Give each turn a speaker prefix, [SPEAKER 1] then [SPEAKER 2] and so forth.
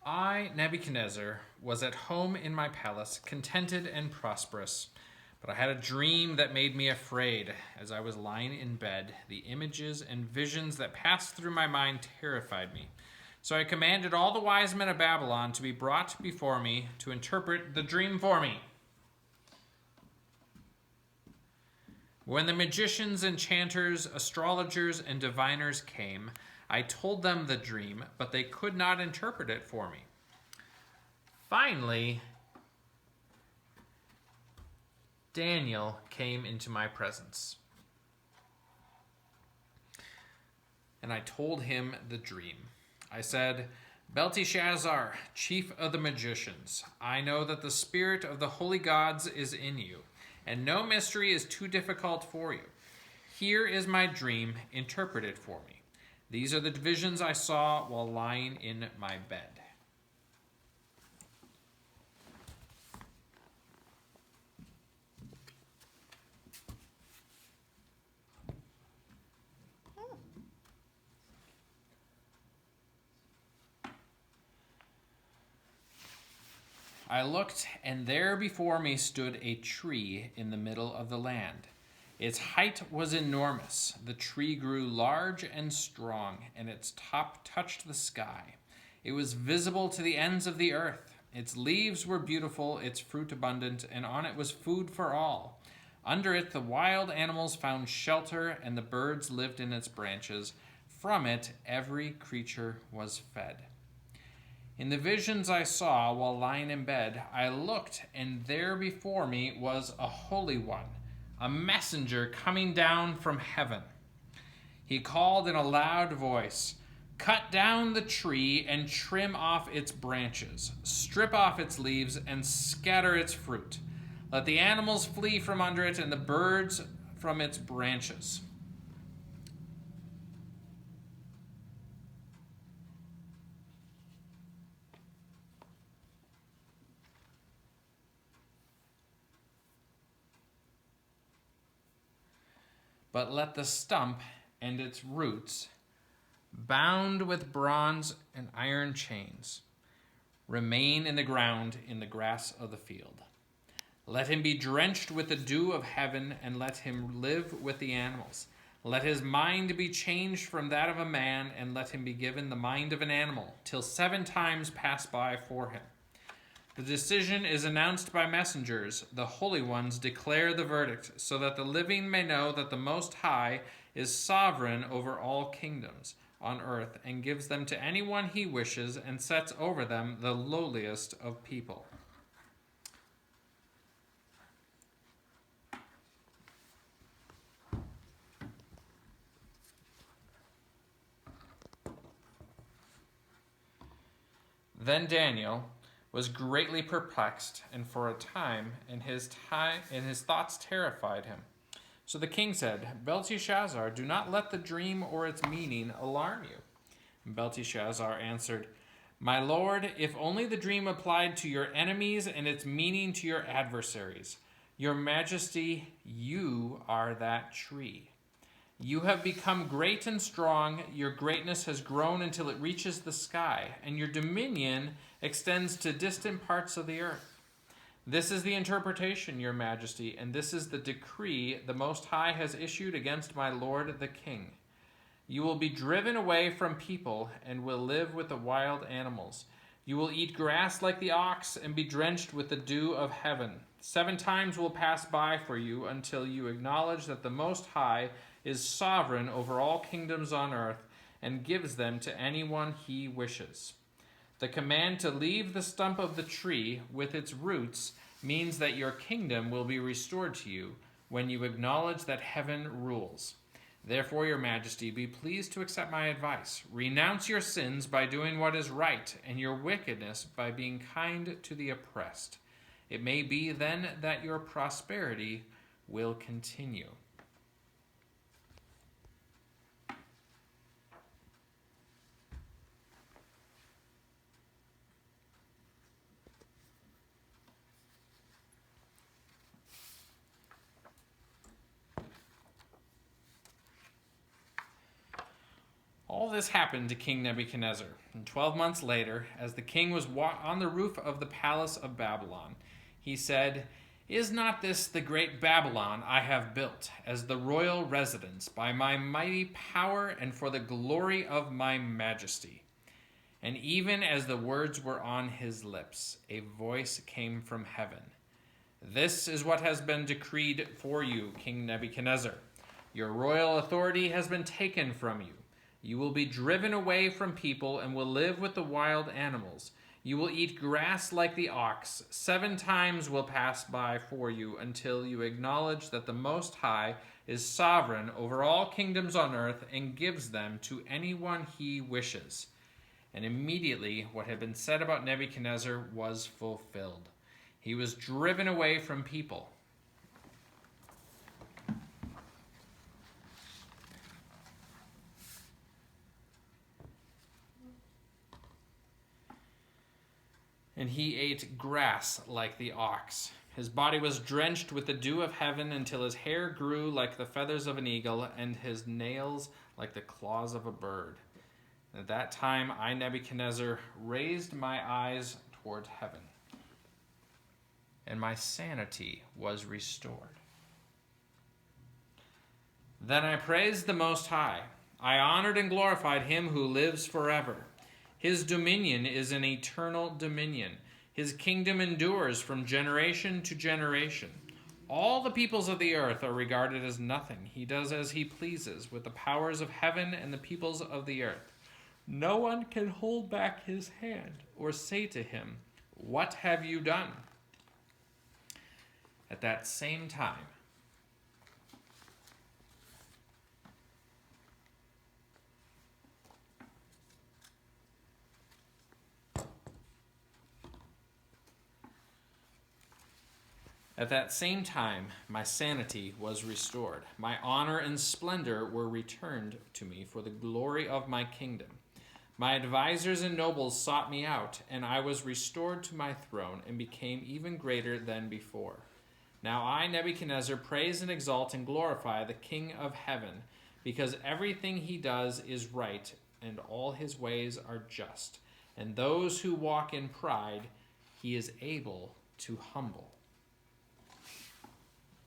[SPEAKER 1] I, Nebuchadnezzar, was at home in my palace, contented and prosperous. But I had a dream that made me afraid. As I was lying in bed, the images and visions that passed through my mind terrified me. So I commanded all the wise men of Babylon to be brought before me to interpret the dream for me. When the magicians, enchanters, astrologers, and diviners came, I told them the dream, but they could not interpret it for me. Finally, Daniel came into my presence, and I told him the dream. I said, Belteshazzar, chief of the magicians, I know that the spirit of the holy gods is in you, and no mystery is too difficult for you. Here is my dream, interpret it for me. These are the visions I saw while lying in my bed. I looked, and there before me stood a tree in the middle of the land. Its height was enormous. The tree grew large and strong, and its top touched the sky. It was visible to the ends of the earth. Its leaves were beautiful, its fruit abundant, and on it was food for all. Under it the wild animals found shelter, and the birds lived in its branches. From it every creature was fed. In the visions I saw while lying in bed, I looked, and there before me was a holy one, a messenger coming down from heaven. He called in a loud voice, Cut down the tree and trim off its branches, strip off its leaves and scatter its fruit. Let the animals flee from under it and the birds from its branches. But let the stump and its roots, bound with bronze and iron chains, remain in the ground in the grass of the field. Let him be drenched with the dew of heaven, and let him live with the animals. Let his mind be changed from that of a man, and let him be given the mind of an animal, till 7 times pass by for him. The decision is announced by messengers. The holy ones declare the verdict, so that the living may know that the Most High is sovereign over all kingdoms on earth, and gives them to anyone he wishes, and sets over them the lowliest of people. Then Daniel was greatly perplexed, and for a time, and his thoughts terrified him. So the king said, Belteshazzar, do not let the dream or its meaning alarm you. And Belteshazzar answered, My lord, if only the dream applied to your enemies and its meaning to your adversaries. Your majesty, you are that tree. You have become great and strong. Your greatness has grown until it reaches the sky, and your dominion extends to distant parts of the earth. This is the interpretation, your majesty, and this is the decree the Most High has issued against my lord the king. You will be driven away from people and will live with the wild animals. You will eat grass like the ox and be drenched with the dew of heaven. 7 times will pass by for you until you acknowledge that the Most High is sovereign over all kingdoms on earth and gives them to anyone he wishes. The command to leave the stump of the tree with its roots means that your kingdom will be restored to you when you acknowledge that heaven rules. Therefore, your majesty, be pleased to accept my advice. Renounce your sins by doing what is right, and your wickedness by being kind to the oppressed. It may be then that your prosperity will continue. All All this happened to King Nebuchadnezzar. And 12 months later, as the king was on the roof of the palace of Babylon, he said, "Is not this the great Babylon I have built as the royal residence by my mighty power and for the glory of my majesty?" And even as the words were on his lips, a voice came from heaven. "This is what has been decreed for you, King Nebuchadnezzar. Your royal authority has been taken from you. You will be driven away from people and will live with the wild animals. You will eat grass like the ox. 7 times will pass by for you until you acknowledge that the Most High is sovereign over all kingdoms on earth and gives them to anyone he wishes." And immediately what had been said about Nebuchadnezzar was fulfilled. He was driven away from people. And he ate grass like the ox. His body was drenched with the dew of heaven until his hair grew like the feathers of an eagle and his nails like the claws of a bird. At that time, I, Nebuchadnezzar, raised my eyes toward heaven, and my sanity was restored. Then I praised the Most High. I honored and glorified him who lives forever. His dominion is an eternal dominion. His kingdom endures from generation to generation. All the peoples of the earth are regarded as nothing. He does as he pleases with the powers of heaven and the peoples of the earth. No one can hold back his hand or say to him, "What have you done?" At that same time, my sanity was restored. My honor and splendor were returned to me for the glory of my kingdom. My advisors and nobles sought me out, and I was restored to my throne and became even greater than before. Now I, Nebuchadnezzar, praise and exalt and glorify the King of heaven, because everything he does is right, and all his ways are just. And those who walk in pride, he is able to humble.